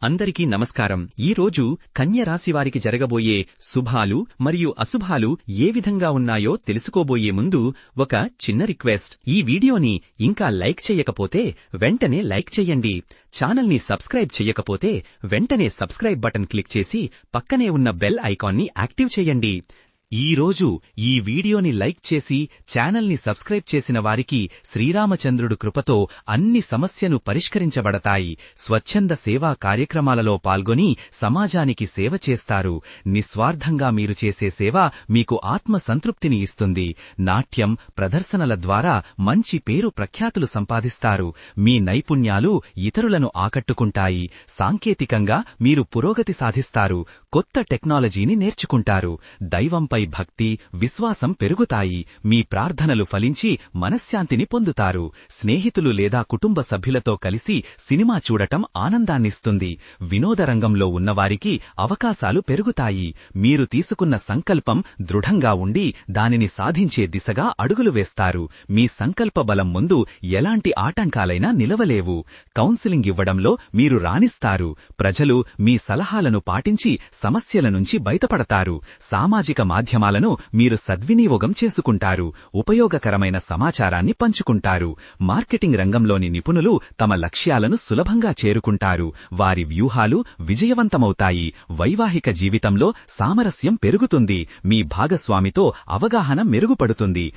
అందరికీ నమస్కారం. ఈరోజు కన్య రాశివారికి జరగబోయే శుభాలు మరియు అశుభాలు ఏ విధంగా ఉన్నాయో తెలుసుకోబోయే ముందు ఒక చిన్న రిక్వెస్ట్. ఈ వీడియోని ఇంకా లైక్ చెయ్యకపోతే వెంటనే లైక్ చెయ్యండి. ఛానల్ని సబ్స్క్రైబ్ చెయ్యకపోతే వెంటనే సబ్స్క్రైబ్ బటన్ క్లిక్ చేసి పక్కనే ఉన్న బెల్ ఐకాన్ని యాక్టివ్ చెయ్యండి. ఈరోజు ఈ వీడియోని లైక్ చేసి ఛానల్ని సబ్స్క్రైబ్ చేసిన వారికి శ్రీరామచంద్రుడు కృపతో అన్ని సమస్యను పరిష్కరించబడతాయి. స్వచ్ఛంద సేవా కార్యక్రమాలలో పాల్గొని సమాజానికి సేవ చేస్తారు. నిస్వార్థంగా మీరు చేసే సేవ మీకు ఆత్మ సంతృప్తిని ఇస్తుంది. నాట్యం, ప్రదర్శనల ద్వారా మంచి పేరు ప్రఖ్యాతులు సంపాదిస్తారు. మీ నైపుణ్యాలు ఇతరులను ఆకట్టుకుంటాయి. సాంకేతికంగా మీరు పురోగతి సాధిస్తారు. కొత్త టెక్నాలజీని నేర్చుకుంటారు. దైవంపై భక్తి, విశ్వాసం పెరుగుతాయి. మీ ప్రార్థనలు ఫలించి మనశ్శాంతిని పొందుతారు. స్నేహితులు లేదా కుటుంబ సభ్యులతో కలిసి సినిమా చూడటం ఆనందాన్నిస్తుంది. వినోద రంగంలో ఉన్నవారికి అవకాశాలు పెరుగుతాయి. మీరు తీసుకున్న సంకల్పం దృఢంగా ఉండి దానిని సాధించే దిశగా అడుగులు వేస్తారు. మీ సంకల్ప బలం ముందు ఎలాంటి ఆటంకాలైనా నిలవలేవు. కౌన్సిలింగ్ ఇవ్వడంలో మీరు రాణిస్తారు. ప్రజలు మీ సలహాలను పాటించి సమస్యల నుంచి బయటపడతారు. సామాజిక మాధ్యమాలను మీరు సద్వినియోగం చేసుకుంటారు. ఉపయోగకరమైన సమాచారాన్ని పంచుకుంటారు. మార్కెటింగ్ రంగంలోని నిపుణులు తమ లక్ష్యాలను సులభంగా చేరుకుంటారు. వారి వ్యూహాలు విజయవంతమవుతాయి. వైవాహిక జీవితంలో సామరస్యం పెరుగుతుంది. మీ భాగస్వామితో అవగాహన మెరుగుపడుతుంది.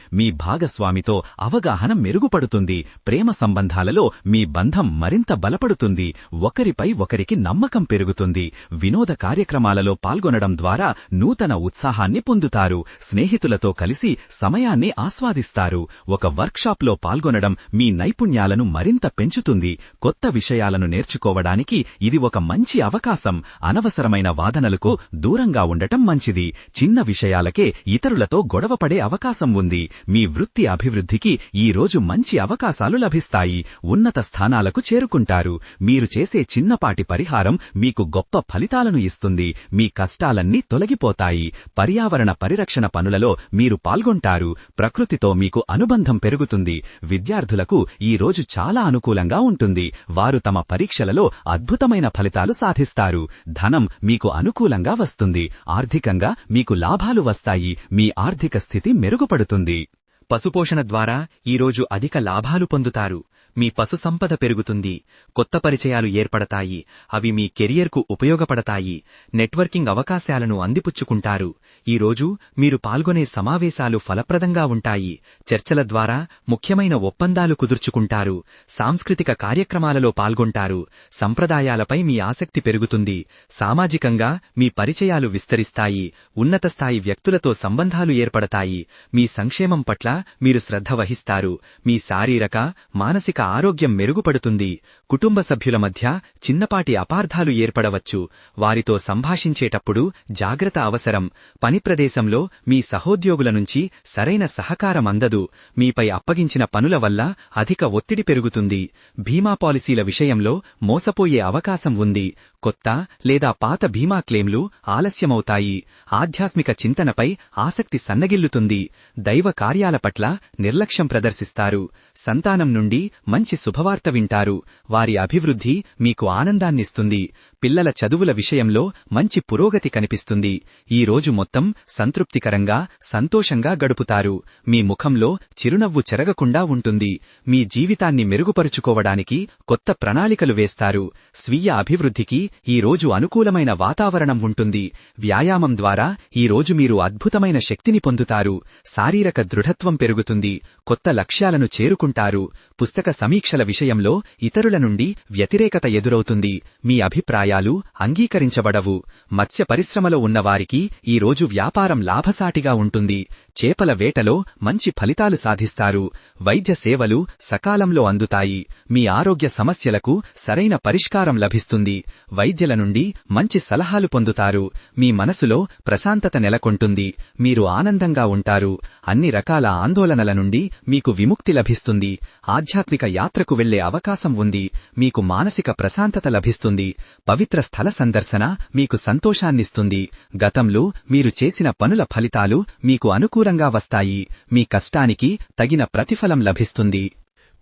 ప్రేమ సంబంధాలలో మీ బంధం మరింత బలపడుతుంది. ఒకరిపై ఒకరికి నమ్మకం పెరుగుతుంది. వినోద కార్యక్రమాలలో పాల్గొనడం ద్వారా నూతన ఉత్సాహాన్ని పొందుతారు. స్నేహితులతో కలిసి సమయాన్ని ఆస్వాదిస్తారు. ఒక వర్క్షాప్లో పాల్గొనడం మీ నైపుణ్యాలను మరింత పెంచుతుంది. కొత్త విషయాలను నేర్చుకోవడానికి ఇది ఒక మంచి అవకాశం. అనవసరమైన వాదనలకు దూరంగా ఉండటం మంచిది. చిన్న విషయాలకే ఇతరులతో గొడవపడే అవకాశం ఉంది. మీ వృత్తి అభివృద్ధికి ఈ రోజు మంచి అవకాశాలు లభిస్తాయి. ఉన్నత స్థానాలకు చేరుకుంటారు. మీరు చేసే చిన్నపాటి పరిహారం మీకు గొప్ప ఫలితాలను ఇస్తుంది. మీ కష్టాలన్నీ తొలగిపోతాయి. పర్యావరణ పరిరక్షణ పనులలో మీరు పాల్గొంటారు. ప్రకృతితో మీకు అనుబంధం పెరుగుతుంది. విద్యార్థులకు ఈ రోజు చాలా అనుకూలంగా ఉంటుంది. వారు తమ పరీక్షలలో అద్భుతమైన ఫలితాలు సాధిస్తారు. ధనం మీకు అనుకూలంగా వస్తుంది. ఆర్థికంగా మీకు లాభాలు వస్తాయి. మీ ఆర్థిక స్థితి మెరుగుపడుతుంది. పశుపోషణ ద్వారా ఈరోజు అధిక లాభాలు పొందుతారు. మీ పశు సంపద పెరుగుతుంది. కొత్త పరిచయాలు ఏర్పడతాయి. అవి మీ కెరియర్కు ఉపయోగపడతాయి. నెట్వర్కింగ్ అవకాశాలను అందిపుచ్చుకుంటారు. ఈరోజు మీరు పాల్గొనే సమావేశాలు ఫలప్రదంగా ఉంటాయి. చర్చల ద్వారా ముఖ్యమైన ఒప్పందాలు కుదుర్చుకుంటారు. సాంస్కృతిక కార్యక్రమాలలో పాల్గొంటారు. సంప్రదాయాలపై మీ ఆసక్తి పెరుగుతుంది. సామాజికంగా మీ పరిచయాలు విస్తరిస్తాయి. ఉన్నత స్థాయి వ్యక్తులతో సంబంధాలు ఏర్పడతాయి. మీ సంక్షేమం పట్ల మీరు శ్రద్ధ వహిస్తారు. మీ శారీరక, మానసిక ఆరోగ్యం మెరుగుపడుతుంది. కుటుంబ సభ్యుల మధ్య చిన్నపాటి అపార్థాలు ఏర్పడవచ్చు. వారితో సంభాషించేటప్పుడు జాగ్రత్త అవసరం. పని ప్రదేశంలో మీ సహోద్యోగుల నుంచి సరైన సహకారం అందదు. మీపై అప్పగించిన పనుల వల్ల అధిక ఒత్తిడి పెరుగుతుంది. బీమా పాలసీల విషయంలో మోసపోయే అవకాశం ఉంది. కొత్త లేదా పాత బీమా క్లెయిమ్లు ఆలస్యమవుతాయి. ఆధ్యాత్మిక చింతనపై ఆసక్తి సన్నగిల్లుతుంది. దైవ కార్యాల పట్ల నిర్లక్ష్యం ప్రదర్శిస్తారు. సంతానం నుండి మంచి శుభవార్త వింటారు. వారి అభివృద్ధి మీకు ఆనందాన్నిస్తుంది. పిల్లల చదువుల విషయంలో మంచి పురోగతి కనిపిస్తుంది. ఈ రోజు మొత్తం సంతృప్తికరంగా, సంతోషంగా గడుపుతారు. మీ ముఖంలో చిరునవ్వు చెరగకుండా ఉంటుంది. మీ జీవితాన్ని మెరుగుపరుచుకోవడానికి కొత్త ప్రణాళికలు వేస్తారు. స్వీయ అభివృద్ధికి ఈ రోజు అనుకూలమైన వాతావరణం ఉంటుంది. వ్యాయామం ద్వారా ఈ రోజు మీరు అద్భుతమైన శక్తిని పొందుతారు. శారీరక దృఢత్వం పెరుగుతుంది. కొత్త లక్ష్యాలను చేరుకుంటారు. పుస్తక సమీక్షల విషయంలో ఇతరుల నుండి వ్యతిరేకత ఎదురవుతుంది. మీ అభిప్రాయాలు అంగీకరించబడవు. మత్స్య పరిశ్రమలో ఉన్నవారికి ఈ రోజు వ్యాపారం లాభసాటిగా ఉంటుంది. చేపల వేటలో మంచి ఫలితాలు సాధిస్తారు. వైద్య సేవలు సకాలంలో అందుతాయి. మీ ఆరోగ్య సమస్యలకు సరైన పరిష్కారం లభిస్తుంది. వైద్యుల నుండి మంచి సలహాలు పొందుతారు. మీ మనసులో ప్రశాంతత నెలకొంటుంది. మీరు ఆనందంగా ఉంటారు. అన్ని రకాల ఆందోళనల నుండి మీకు విముక్తి లభిస్తుంది. ఆధ్యాత్మిక యాత్రకు వెళ్లే అవకాశం ఉంది. మీకు మానసిక ప్రశాంతత లభిస్తుంది. పవిత్ర స్థల సందర్శన మీకు సంతోషాన్నిస్తుంది. గతంలో మీరు చేసిన పనుల ఫలితాలు మీకు అనుకూలంగా వస్తాయి. మీ కష్టానికి తగిన ప్రతిఫలం లభిస్తుంది.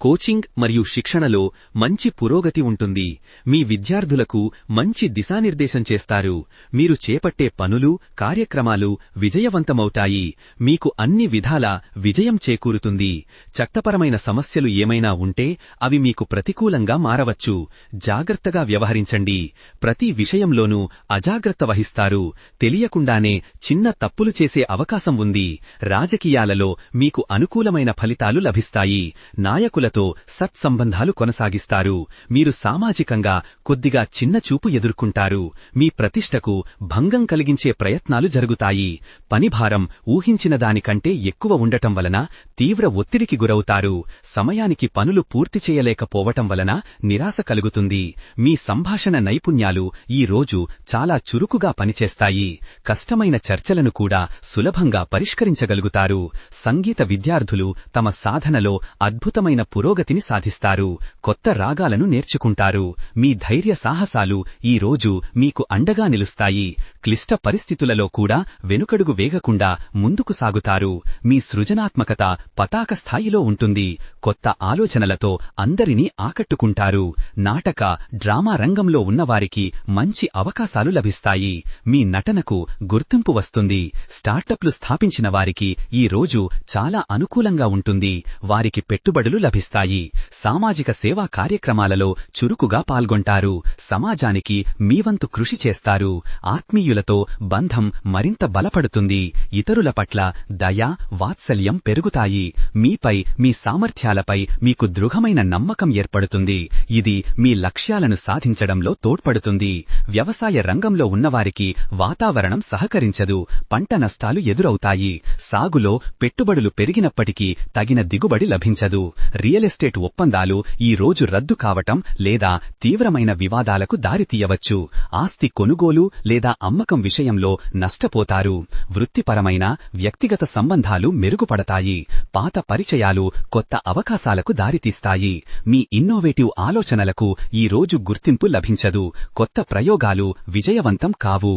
కోచింగ్ మరియు శిక్షణలో మంచి పురోగతి ఉంటుంది. మీ విద్యార్థులకు మంచి దిశానిర్దేశం చేస్తారు. మీరు చేపట్టే పనులు, కార్యక్రమాలు విజయవంతమవుతాయి. మీకు అన్ని విధాలా విజయం చేకూరుతుంది. చట్టపరమైన సమస్యలు ఏమైనా ఉంటే అవి మీకు ప్రతికూలంగా మారవచ్చు. జాగ్రత్తగా వ్యవహరించండి. ప్రతి విషయంలోనూ అజాగ్రత్త వహిస్తారు. తెలియకుండానే చిన్న తప్పులు చేసే అవకాశం ఉంది. రాజకీయాలలో మీకు అనుకూలమైన ఫలితాలు లభిస్తాయి. నాయకులతో సత్సంబంధాలు కొనసాగిస్తారు. మీరు సామాజికంగా కొద్దిగా చిన్నచూపు ఎదుర్కొంటారు. మీ ప్రతిష్టకు భంగం కలిగించే ప్రయత్నాలు జరుగుతాయి. పనిభారం ఊహించిన దానికంటే ఎక్కువ ఉండటం వలన తీవ్ర ఒత్తిడికి గురవుతారు. సమయానికి పనులు పూర్తి చేయలేకపోవటం వలన నిరాశ కలుగుతుంది. మీ సంభాషణ నైపుణ్యాలు ఈ రోజు చాలా చురుకుగా పనిచేస్తాయి. కష్టమైన చర్చలను కూడా సులభంగా పరిష్కరించగలుగుతారు. సంగీత విద్యార్థులు తమ సాధనలో అద్భుతమైన పురోగతిని సాధిస్తారు. కొత్త రాగాలను నేర్చుకుంటారు. మీ ధైర్య సాహసాలు ఈ రోజు మీకు అండగా నిలుస్తాయి. క్లిష్ట పరిస్థితులలో కూడా వెనుకడుగు వేగకుండా ముందుకు సాగుతారు. మీ సృజనాత్మకత పతాక స్థాయిలో ఉంటుంది. కొత్త ఆలోచనలతో అందరినీ ఆకట్టుకుంటారు. నాటక, డ్రామా రంగంలో ఉన్నవారికి మంచి అవకాశాలు లభిస్తాయి. మీ నటనకు గుర్తింపు వస్తుంది. స్టార్టప్లు స్థాపించిన వారికి ఈ రోజు చాలా అనుకూలంగా ఉంటుంది. వారికి పెట్టుబడులు లభిస్తాయి. సామాజిక సేవా కార్యక్రమాలలో చురుకుగా పాల్గొంటారు. సమాజానికి మీ వంతు కృషి చేస్తారు. ఆత్మీయులతో బంధం మరింత బలపడుతుంది. ఇతరుల పట్ల దయ, వాత్సల్యం పెరుగుతాయి. మీపై, మీ సామర్థ్యాలపై మీకు దృఢమైన నమ్మకం ఏర్పడుతుంది. ఇది మీ లక్ష్యాలను సాధించడంలో తోడ్పడుతుంది. వ్యవసాయ రంగంలో ఉన్నవారికి వాతావరణం సహకరించదు. పంట నష్టాలు ఎదురవుతాయి. సాగులో పెట్టుబడులు పెరిగినప్పటికీ తగిన దిగుబడి లభించదు. రియల్ ఎస్టేట్ ఒప్పందాలు ఈ రోజు రద్దు కావటం లేదా తీవ్రమైన వివాదాలకు దారితీయవచ్చు. ఆస్తి కొనుగోలు లేదా అమ్మకం విషయంలో నష్టపోతారు. వృత్తిపరమైన, వ్యక్తిగత సంబంధాలు మెరుగుపడతాయి. పాత పరిచయాలు కొత్త అవకాశాలకు దారితీస్తాయి. మీ ఇన్నోవేటివ్ ఆలోచనలకు ఈ రోజు గుర్తింపు లభించదు. కొత్త ప్రయోగాలు విజయవంతం కావు.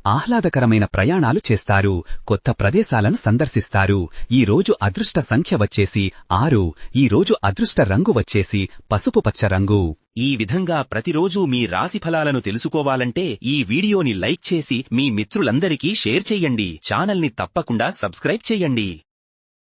ఆహ్లాదకరమైన ప్రయాణాలు చేస్తారు. కొత్త ప్రదేశాలను సందర్శిస్తారు. ఈ రోజు అదృష్ట సంఖ్య వచ్చేసి 6. ఈ రోజు అదృష్ట రంగు వచ్చేసి పసుపు పచ్చ రంగు. ఈ విధంగా ప్రతిరోజూ మీ రాశి ఫలాలను తెలుసుకోవాలంటే ఈ వీడియోని లైక్ చేసి మీ మిత్రులందరికీ షేర్ చెయ్యండి. ఛానల్ని తప్పకుండా సబ్స్క్రైబ్ చెయ్యండి.